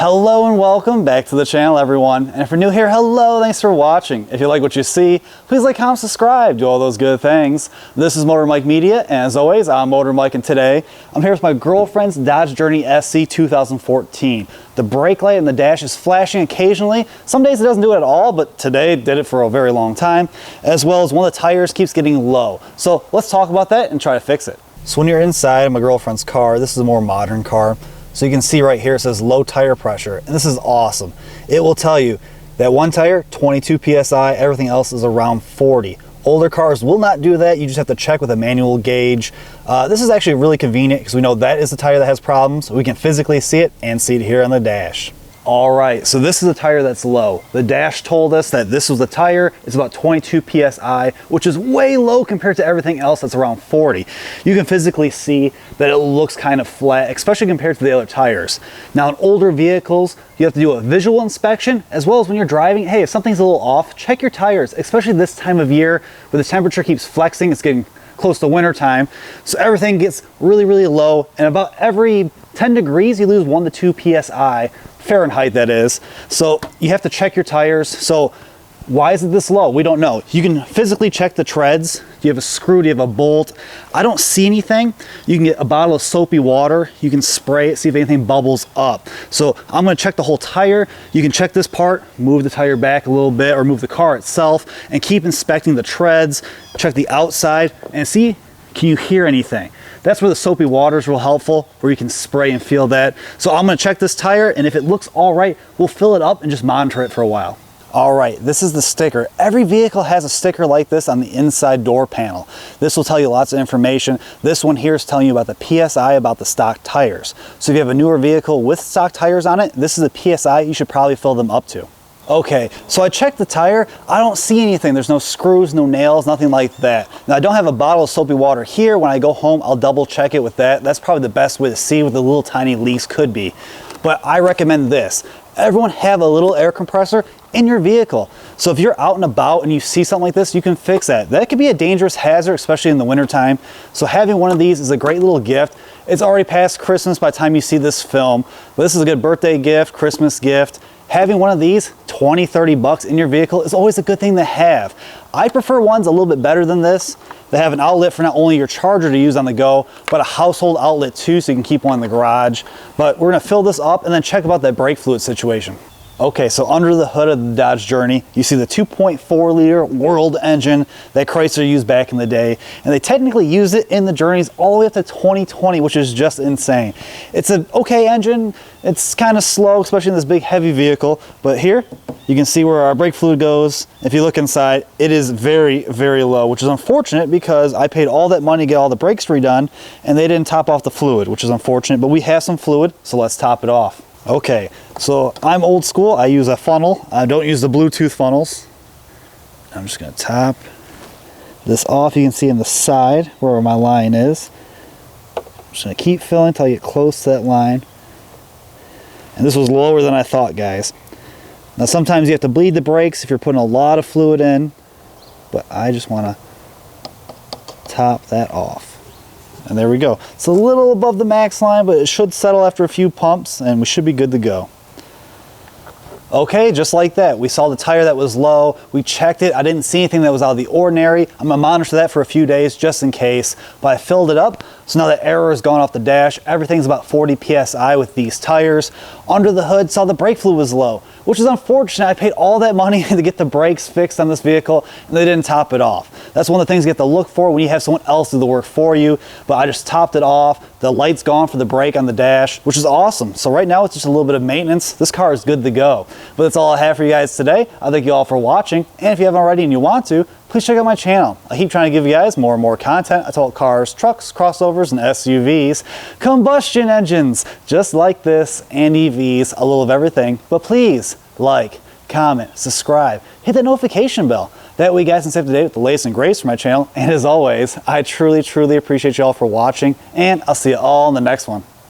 Hello and welcome back to the channel, everyone. And if you're new here, hello, thanks for watching. If you like what you see, please like, comment, subscribe, do all those good things. This is Motor Mike Media, and as always, I'm Motor Mike, and today I'm here with my girlfriend's Dodge Journey SC 2014. The brake light in the dash is flashing occasionally. Some days it doesn't do it at all, but today it did it for a very long time, as well as one of the tires keeps getting low. So let's talk about that and try to fix it. So when you're inside of my girlfriend's car, this is a more modern car. So you can see right here it says low tire pressure, and this is awesome. It will tell you that one tire, 22 PSI, everything else is around 40. Older cars will not do that. You just have to check with a manual gauge. This is actually really convenient because we know that is the tire that has problems. We can physically see it and see it here on the dash. All right, so this is a tire that's low. The dash told us that this was the tire. It's about 22 PSI, which is way low compared to everything else that's around 40. You can physically see that it looks kind of flat, especially compared to the other tires. Now, in older vehicles, you have to do a visual inspection, as well as when you're driving. Hey, if something's a little off, check your tires, especially this time of year where the temperature keeps flexing. It's getting close to winter time, so everything gets really, really low, and about every 10 degrees, you lose 1 to 2 PSI. Fahrenheit, that is. So you have to check your tires. So why is it this low? We don't know. You can physically check the treads. Do you have a screw? Do you have a bolt? I don't see anything. You can get a bottle of soapy water. You can spray it, see if anything bubbles up. So I'm going to check the whole tire. You can check this part, move the tire back a little bit, or move the car itself, and keep inspecting the treads. Check the outside and see, can you hear anything? That's where the soapy water is real helpful, where you can spray and feel that. So I'm gonna check this tire, and if it looks all right, we'll fill it up and just monitor it for a while. All right, this is the sticker. Every vehicle has a sticker like this on the inside door panel. This will tell you lots of information. This one here is telling you about the PSI about the stock tires. So if you have a newer vehicle with stock tires on it, this is the PSI you should probably fill them up to. Okay, so I checked the tire. I don't see anything. There's no screws, no nails, nothing like that. Now, I don't have a bottle of soapy water here. When I go home, I'll double check it with that. That's probably the best way to see what the little tiny leaks could be. But I recommend this. Everyone have a little air compressor in your vehicle. So if you're out and about and you see something like this, you can fix that. That could be a dangerous hazard, especially in the wintertime. So having one of these is a great little gift. It's already past Christmas by the time you see this film, but this is a good birthday gift, Christmas gift. Having one of these, 20, 30 bucks in your vehicle is always a good thing to have. I prefer ones a little bit better than this. They have an outlet for not only your charger to use on the go, but a household outlet too, so you can keep one in the garage. But we're gonna fill this up and then check about that brake fluid situation. Okay, so under the hood of the Dodge Journey, you see the 2.4 liter World engine that Chrysler used back in the day. And they technically use it in the Journeys all the way up to 2020, which is just insane. It's an okay engine. It's kind of slow, especially in this big heavy vehicle. But here, you can see where our brake fluid goes. If you look inside, it is very, very low, which is unfortunate because I paid all that money to get all the brakes redone and they didn't top off the fluid, which is unfortunate, but we have some fluid, so let's top it off. Okay, so I'm old school. I use a funnel. I don't use the Bluetooth funnels. I'm just going to top this off. You can see on the side where my line is. I'm just going to keep filling until I get close to that line. And this was lower than I thought, guys. Now sometimes you have to bleed the brakes if you're putting a lot of fluid in, but I just want to top that off. And there we go. It's a little above the max line, but it should settle after a few pumps and we should be good to go. Okay, just like that. We saw the tire that was low. We checked it. I didn't see anything that was out of the ordinary. I'm gonna monitor that for a few days just in case, but I filled it up. So now that error is gone off the dash. Everything's about 40 PSI with these tires. Under the hood, saw the brake fluid was low, which is unfortunate. I paid all that money to get the brakes fixed on this vehicle and they didn't top it off. That's one of the things you have to look for when you have someone else do the work for you, but I just topped it off. The light's gone for the brake on the dash, which is awesome. So right now it's just a little bit of maintenance. This car is good to go. But that's all I have for you guys today. I thank you all for watching. And if you haven't already and you want to, please check out my channel. I keep trying to give you guys more and more content. I talk cars, trucks, crossovers, and SUVs, combustion engines, just like this, and EVs, a little of everything. But please like, comment, subscribe, hit that notification bell. That way you guys can stay up to date with the latest and greatest from my channel. And as always, I truly, truly appreciate you all for watching, and I'll see you all in the next one.